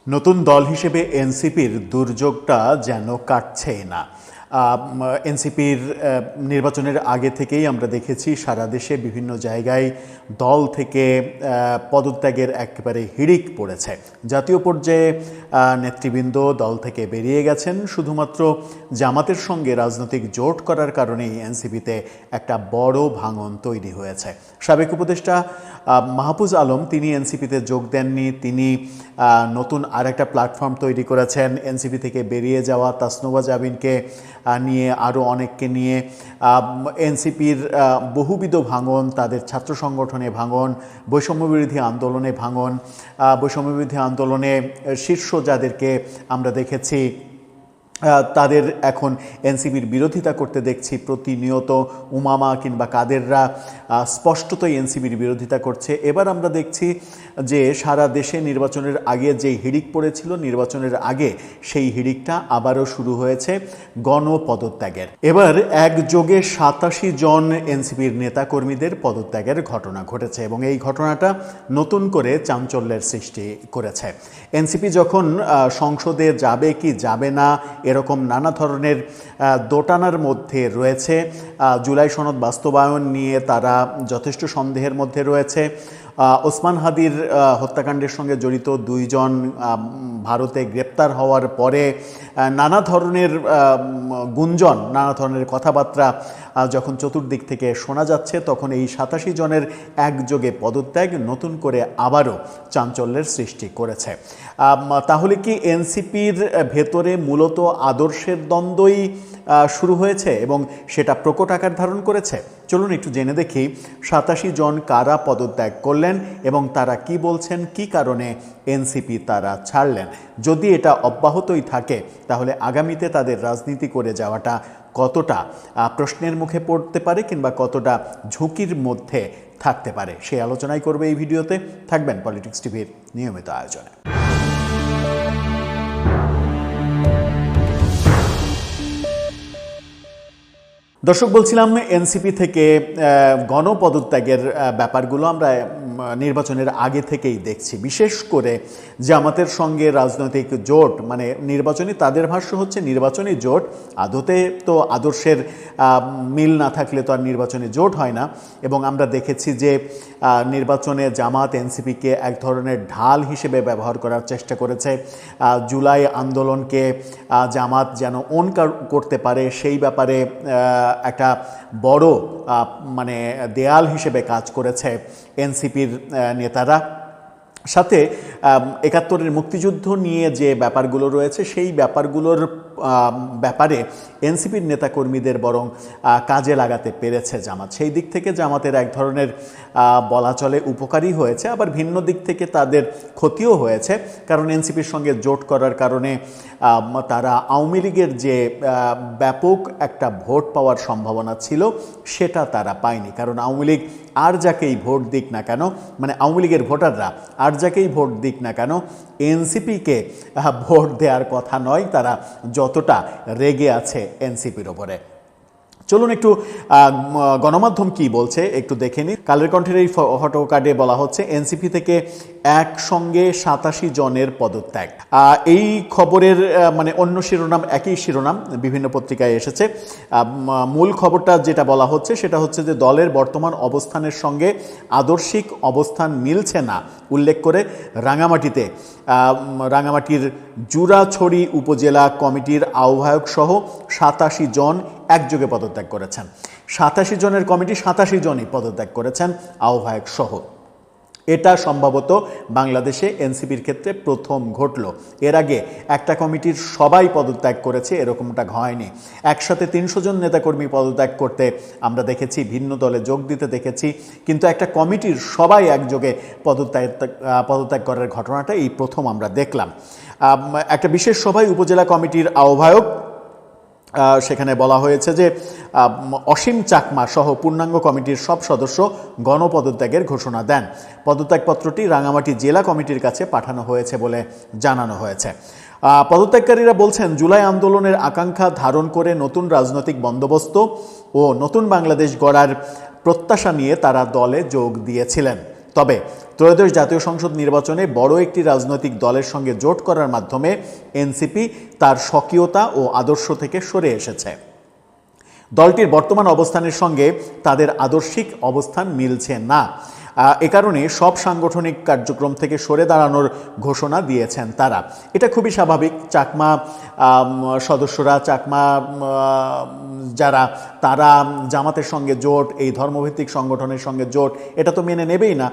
নতুন দল হিসেবে এনসিপির দুর্যোগটা যেন কাটছেই না। এনসিপির নির্বাচনের আগে থেকেই আমরা দেখেছি সারা দেশে বিভিন্ন জায়গায় দল থেকে পদত্যাগের একেবারে হিড়িক পড়েছে। জাতীয় পর্যায়ে নেতৃবৃন্দ দল থেকে বেরিয়ে গেছেন, শুধুমাত্র জামাতের সঙ্গে রাজনৈতিক জোট করার কারণেই এনসিপিতে একটা বড় ভাঙন তৈরি হয়েছে। সাবেক উপদেষ্টা মাহফুজ আলম তিনি এনসিপিতে যোগ দেননি, তিনি নতুন আরেকটা প্ল্যাটফর্ম তৈরি করেছেন। এনসিপি থেকে বেরিয়ে যাওয়া তাসনুভা জাবিনকে নিয়ে আরও অনেককে নিয়ে এনসিপির বহুবিধ ভাঙন, তাদের ছাত্র সংগঠনে ভাঙন, বৈষম্যবিরোধী আন্দোলনে ভাঙন, বৈষম্যবিরোধী আন্দোলনে শীর্ষ যাদেরকে আমরা দেখেছি তাদের এখন এনসিপির বিরোধিতা করতে দেখছি প্রতিনিয়ত। উমামা কিংবা কাদেররা স্পষ্টতই এনসিপির বিরোধিতা করছে। এবার আমরা দেখছি যে সারা দেশে নির্বাচনের আগে যে হিড়িক পড়েছিল, নির্বাচনের আগে সেই হিড়িকটা আবারও শুরু হয়েছে গণপদত্যাগের। এবার একযোগে 87 জন এনসিপির নেতাকর্মীদের পদত্যাগের ঘটনা ঘটেছে এবং এই ঘটনাটা নতুন করে চাঞ্চল্যের সৃষ্টি করেছে। এনসিপি যখন সংসদে যাবে কি যাবে না এরকম নানা ধরনের দোটানার মধ্যে রয়েছে, জুলাই সনদ বাস্তবায়ন নিয়ে তারা যথেষ্ট সন্দেহের মধ্যে রয়েছে। ওসমান হাদির হত্যাকাণ্ডের সঙ্গে জড়িত 2 জন ভারতে গ্রেপ্তার হওয়ার পরে নানা ধরনের গুঞ্জন, নানা ধরনের কথাবার্তা যখন চতুর্দিক থেকে শোনা যাচ্ছে, তখন এই 87 জনের একযোগে পদত্যাগ নতুন করে আবারও চাঞ্চল্যের সৃষ্টি করেছে। তাহলে কি এনসিপির ভেতরে মূলত আদর্শের দ্বন্দ্বই শুরু হয়েছে এবং সেটা প্রকট আকার ধারণ করেছে? চলুন একটু জেনে দেখি 87 জন কারা পদত্যাগ করলেন এবং তারা কি বলছেন, কি কারণে এনসিপি তারা ছাড়লেন। যদি এটা অব্যাহতই থাকে তাহলে আগামীতে তাদের রাজনীতি করে যাওয়াটা কতটা প্রশ্নের মুখে পড়তে পারে কিংবা কতটা ঝুঁকির মধ্যে থাকতে পারে, সেই আলোচনাই করবে এই ভিডিওতে। থাকবেন পলিটিক্স টিভির নিয়মিত আয়োজনে। দর্শক, বলছিলাম এনসিপি থেকে গণপদত্যাগের ব্যাপারগুলো আমরা নির্বাচনের আগে থেকেই দেখছি। বিশেষ করে জামাতের সঙ্গে রাজনৈতিক জোট, মানে নির্বাচনী, তাদের ভাষ্য হচ্ছে নির্বাচনী জোট, আদতে তো আদর্শের মিল না থাকলে তো আর নির্বাচনী জোট হয় না। এবং আমরা দেখেছি যে নির্বাচনে জামাত এনসিপিকে এক ধরনের ঢাল হিসেবে ব্যবহার করার চেষ্টা করেছে। জুলাই আন্দোলনকে জামাত যেন ওন করতে পারে সেই ব্যাপারে একটা বড় মানে দেয়াল হিসেবে কাজ করেছে এনসিপির নেতারা। সাথে ৭১-এর মুক্তিযুদ্ধ নিয়ে যে ব্যাপারগুলো রয়েছে সেই ব্যাপারগুলোর ব্যাপারে এনসিপির নেতাকর্মীদের বরং কাজে লাগাতে পেরেছে জামাত। সেই দিক থেকে জামাতের এক ধরনের বলা চলে উপকারী হয়েছে, আবার ভিন্ন দিক থেকে তাদের ক্ষতিও হয়েছে। কারণ এনসিপির সঙ্গে জোট করার কারণে তারা আওয়ামী লীগের যে ব্যাপক একটা ভোট পাওয়ার সম্ভাবনা ছিল সেটা তারা পায়নি। কারণ আওয়ামী লীগ আর যাকেই ভোট দিক না কেন, মানে আওয়ামী লীগের ভোটাররা আর যাকেই ভোট দিক না কেন, এনসিপিকে ভোট দেওয়ার কথা নয়। তারা যতটা রেগে আছে এনসিপির ওপরে। চলুন একটু গণমাধ্যম কি বলছে একটু দেখে নিই। কালের কণ্ঠের এই ফটো কার্ডে বলা হচ্ছে এনসিপি থেকে একসঙ্গে 87 জনের পদত্যাগ। এই খবরের মানে অন্য শিরোনাম, একই শিরোনাম বিভিন্ন পত্রিকায় এসেছে। মূল খবরটা যেটা বলা হচ্ছে সেটা হচ্ছে যে দলের বর্তমান অবস্থানের সঙ্গে আদর্শিক অবস্থান মিলছে না উল্লেখ করে রাঙামাটির জুরাছড়ি উপজেলা কমিটির আহ্বায়ক সহ 87 জন একযোগে পদত্যাগ করেছেন। 87 জনের কমিটি 87 জনই পদত্যাগ করেছেন আহ্বায়ক সহ। এটা সম্ভবত বাংলাদেশে এনসিপির ক্ষেত্রে প্রথম ঘটল। এর আগে একটা কমিটির সবাই পদত্যাগ করেছে এরকমটা হয়নি। একসাথে 300 জন নেতাকর্মী পদত্যাগ করতে আমরা দেখেছি, ভিন্ন দলে যোগ দিতে দেখেছি, কিন্তু একটা কমিটির সবাই একযোগে পদত্যাগ করার ঘটনাটা এই প্রথম আমরা দেখলাম। একটা বিশেষ সভায় উপজেলা কমিটির আহ্বায়ক, সেখানে বলা হয়েছে যে অসীম চাকমা সহ পূর্ণাঙ্গ কমিটির সব সদস্য গণপদত্যাগের ঘোষণা দেন। পদত্যাগপত্রটি রাঙামাটি জেলা কমিটির কাছে পাঠানো হয়েছে বলে জানানো হয়েছে। পদত্যাগকারীরা বলছেন জুলাই আন্দোলনের আকাঙ্ক্ষা ধারণ করে নতুন রাজনৈতিক বন্দোবস্ত ও নতুন বাংলাদেশ গড়ার প্রত্যাশা নিয়ে তারা দলে যোগ দিয়েছিলেন। তবে ত্রয়োদশ জাতীয় সংসদ নির্বাচনে বড় একটি রাজনৈতিক দলের সঙ্গে জোট করার মাধ্যমে এনসিপি তার স্বকীয়তা ও আদর্শ থেকে সরে এসেছে। দলটির বর্তমান অবস্থানের সঙ্গে তাদের আদর্শিক অবস্থান মিলছে না। এ কারণে সব সাংগঠনিক কার্যক্রম থেকে সরে দাঁড়ানোর ঘোষণা দিয়েছেন তারা। এটা খুবই স্বাভাবিক। চাকমা সদস্যরা, চাকমা যারা, তারা জামাতের সঙ্গে জোট, এই ধর্মভিত্তিক সংগঠনের সঙ্গে জোট, এটা তো মেনে নেবেই না।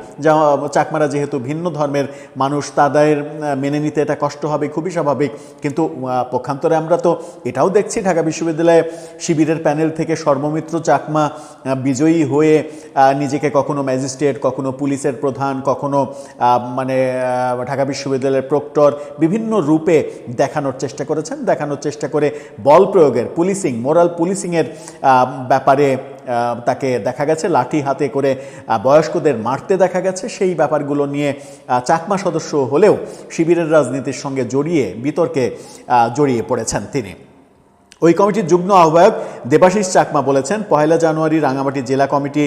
চাকমারা যেহেতু ভিন্ন ধর্মের মানুষ, তাদের মেনে নিতে এটা কষ্ট হবে, খুবই স্বাভাবিক। কিন্তু পক্ষান্তরে আমরা তো এটাও দেখছি, ঢাকা বিশ্ববিদ্যালয়ে শিবিরের প্যানেল থেকে সর্বমিত্র চাকমা বিজয়ী হয়ে নিজেকে কখনো ম্যাজিস্ট্রেট, কখনো পুলিশের প্রধান, কখনো ঢাকা বিশ্ববিদ্যালয়ের প্রক্টর, বিভিন্ন রূপে দেখানোর চেষ্টা করেছেন। দেখানোর চেষ্টা করে বল প্রয়োগের, পুলিশিং, মোরাল পুলিশিংয়ের ব্যাপারে তাকে দেখা গেছে লাঠি হাতে করে বয়স্কদের মারতে দেখা গেছে। সেই ব্যাপারগুলো নিয়ে চাকমা সদস্য হলেও শিবিরের রাজনীতির সঙ্গে বিতর্কে জড়িয়ে পড়েছেন তিনি। ওই কমিটির যুগ্ম আহ্বায়ক দেবাশিস চাকমা বলেছেন, 1 জানুয়ারি রাঙামাটি জেলা কমিটি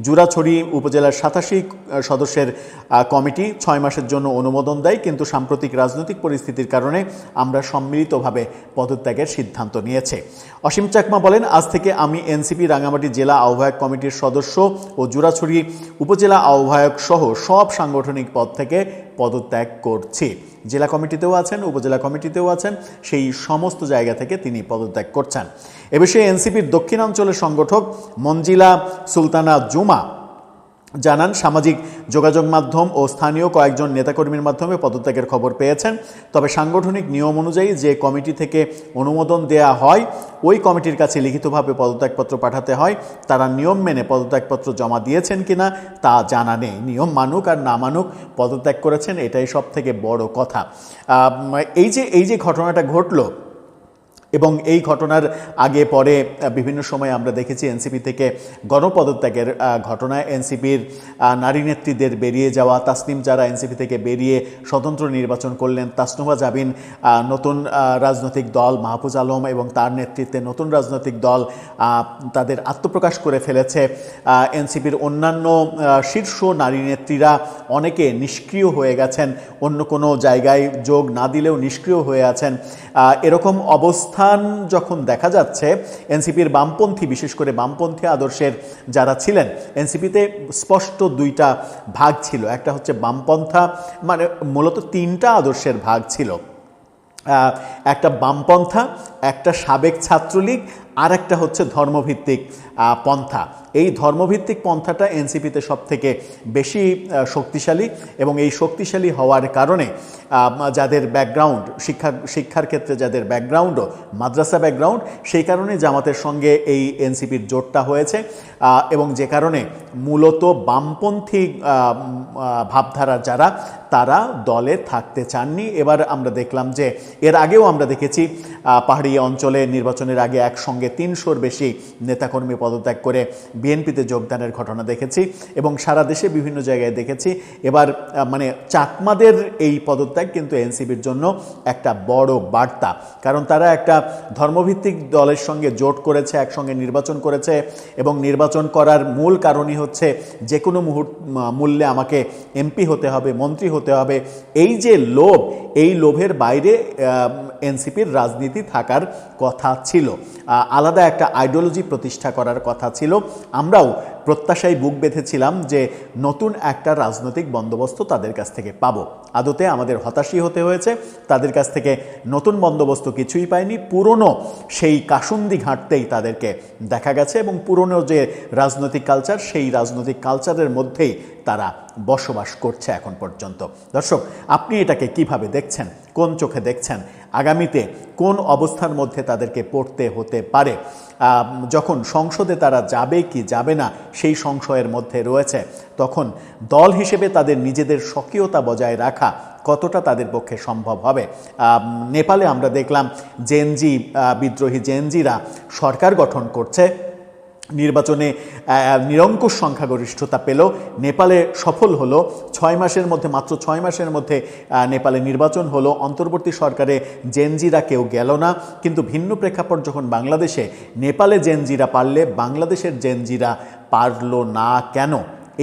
জুরাছড়ি উপজেলার 87 সদস্যের কমিটি 6 মাসের জন্য অনুমোদন দেয়, কিন্তু সাম্প্রতিক রাজনৈতিক পরিস্থিতির কারণে আমরা সম্মিলিতভাবে পদত্যাগের সিদ্ধান্ত নিয়েছে। অসীম চাকমা বলেন, আজ থেকে আমি এনসিপি রাঙামাটি জেলা আহ্বায়ক কমিটির সদস্য ও জুরাছড়ি উপজেলা আহ্বায়ক সহ সব সাংগঠনিক পদ থেকে পদত্যাগ করছি। জেলা কমিটিতেও আছেন, উপজেলা কমিটিতেও আছেন, সেই সমস্ত জায়গা থেকে তিনি পদত্যাগ করছেন। এ বিষয়ে এনসিপির দক্ষিণাঞ্চলের সংগঠক মঞ্জিলা সুলতানা জুমা জানান, সামাজিক যোগাযোগ মাধ্যম ও স্থানীয় কয়েকজন নেতাকর্মীর মাধ্যমে পদত্যাগের খবর পেয়েছেন। তবে সাংগঠনিক নিয়ম অনুযায়ী যে কমিটি থেকে অনুমোদন দেয়া হয়, ওই কমিটির কাছে লিখিতভাবে পদত্যাগপত্র পাঠাতে হয়। তারা নিয়ম মেনে পদত্যাগপত্র জমা দিয়েছেন কিনা তা জানা নেই। নিয়ম মানুক আর না মানুক, পদত্যাগ করেছেন, এটাই সব থেকে বড় কথা। এই যে ঘটনাটা ঘটলো, এবং এই ঘটনার আগে পরে বিভিন্ন সময় আমরা দেখেছি এনসিপি থেকে গণপদত্যাগের ঘটনায় এনসিপির নারী নেত্রীদের বেরিয়ে যাওয়া, তাসনিম যারা এনসিপি থেকে বেরিয়ে স্বতন্ত্র নির্বাচন করলেন, তাসনুভা জাবিন নতুন রাজনৈতিক দল, মাহফুজ আলম এবং তার নেতৃত্বে নতুন রাজনৈতিক দল তাদের আত্মপ্রকাশ করে ফেলেছে। এনসিপির অন্যান্য শীর্ষ নারী নেত্রীরা অনেকে নিষ্ক্রিয় হয়ে গেছেন, অন্য কোনো জায়গায় যোগ না দিলেও নিষ্ক্রিয় হয়ে আছেন। এরকম অবস্থা যখন দেখা যাচ্ছে, এনসিপির বামপন্থী, বিশেষ করে বামপন্থী আদর্শের যারা ছিলেন, এনসিপিতে স্পষ্ট দুইটা ভাগ ছিল। একটা হচ্ছে বামপন্থা, মূলত 3টা আদর্শের ভাগ ছিল। একটা বামপন্থা, একটা সাবেক ছাত্রলীগ, আর একটা হচ্ছে ধর্মভিত্তিক পন্থা। এই ধর্মভিত্তিক পন্থাটা এনসিপিতে সব থেকে বেশি শক্তিশালী, এবং এই শক্তিশালী হওয়ার কারণে যাদের ব্যাকগ্রাউন্ড, শিক্ষার ক্ষেত্রে যাদের ব্যাকগ্রাউন্ডও মাদ্রাসা ব্যাকগ্রাউন্ড, সেই কারণে জামাতের সঙ্গে এই এনসিপির জোটটা হয়েছে, এবং যে কারণে মূলত বামপন্থী ভাবধারা যারা, তারা দলে থাকতে চাননি। এবার আমরা দেখলাম যে এর আগেও আমরা দেখেছি পাহাড়ি অঞ্চলে নির্বাচনের আগে একসঙ্গে 300-র বেশি নেতাকর্মী পদত্যাগ করে বিএনপিতে যোগদানের ঘটনা দেখেছি, এবং সারা দেশে বিভিন্ন জায়গায় দেখেছি। এবার চাকমাদের এই পদত্যাগ কিন্তু এনসিপির জন্য একটা বড় বার্তা, কারণ তারা একটা ধর্মভিত্তিক দলের সঙ্গে জোট করেছে, একসঙ্গে নির্বাচন করেছে, এবং নির্বাচন করার মূল কারণই হচ্ছে যে কোনো মূল্যে আমাকে এমপি হতে হবে, মন্ত্রী হতে হবে। এই যে লোভ, এই লোভের বাইরে এনসিপির রাজনীতি থাকার কথা ছিল, আলাদা একটা আইডিওলজি প্রতিষ্ঠা করার কথা ছিল। আমরাও প্রত্যাশায় বুক বেঁধেছিলাম যে নতুন একটা রাজনৈতিক বন্দোবস্ত তাদের কাছ থেকে পাবো। আদতে আমাদের হতাশই হতে হয়েছে, তাদের কাছ থেকে নতুন বন্দোবস্ত কিছুই পাইনি। পুরনো সেই কাসুন্দি ঘাঁটতেই তাদেরকে দেখা গেছে, এবং পুরনো যে রাজনৈতিক কালচার, সেই রাজনৈতিক কালচারের মধ্যেই তারা বসবাস করছে এখন পর্যন্ত। দর্শক, আপনি এটাকে কিভাবে দেখছেন, কোন চোখে দেখছেন? আগামীতে কোন অবস্থার মধ্যে তাদেরকে পড়তে হতে পারে? যখন সংসদে তারা যাবে কি যাবে না সেই সংশয়ের মধ্যে রয়েছে, তখন দল হিসেবে তাদের নিজেদের স্বকীয়তা বজায় রাখা কতটা তাদের পক্ষে সম্ভব হবে? নেপালে আমরা দেখলাম জেনজি, বিদ্রোহী জেনজিরা সরকার গঠন করছে, নির্বাচনে নিরঙ্কুশ সংখ্যাগরিষ্ঠতা পেল, নেপালে সফল হলো। 6 মাসের মধ্যে, মাত্র 6 মাসের মধ্যে নেপালে নির্বাচন হলো। অন্তর্বর্তী সরকারে জেনজিরা কেউ গেল না, কিন্তু ভিন্ন প্রেক্ষাপট যখন বাংলাদেশে, নেপালে জেনজিরা পারলে বাংলাদেশের জেনজিরা পারল না কেন?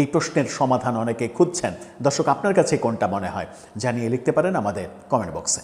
এই প্রশ্নের সমাধান অনেকে খুঁজছেন। দর্শক, আপনার কাছে কোনটা মনে হয় জানিয়ে লিখতে পারেন আমাদের কমেন্ট বক্সে।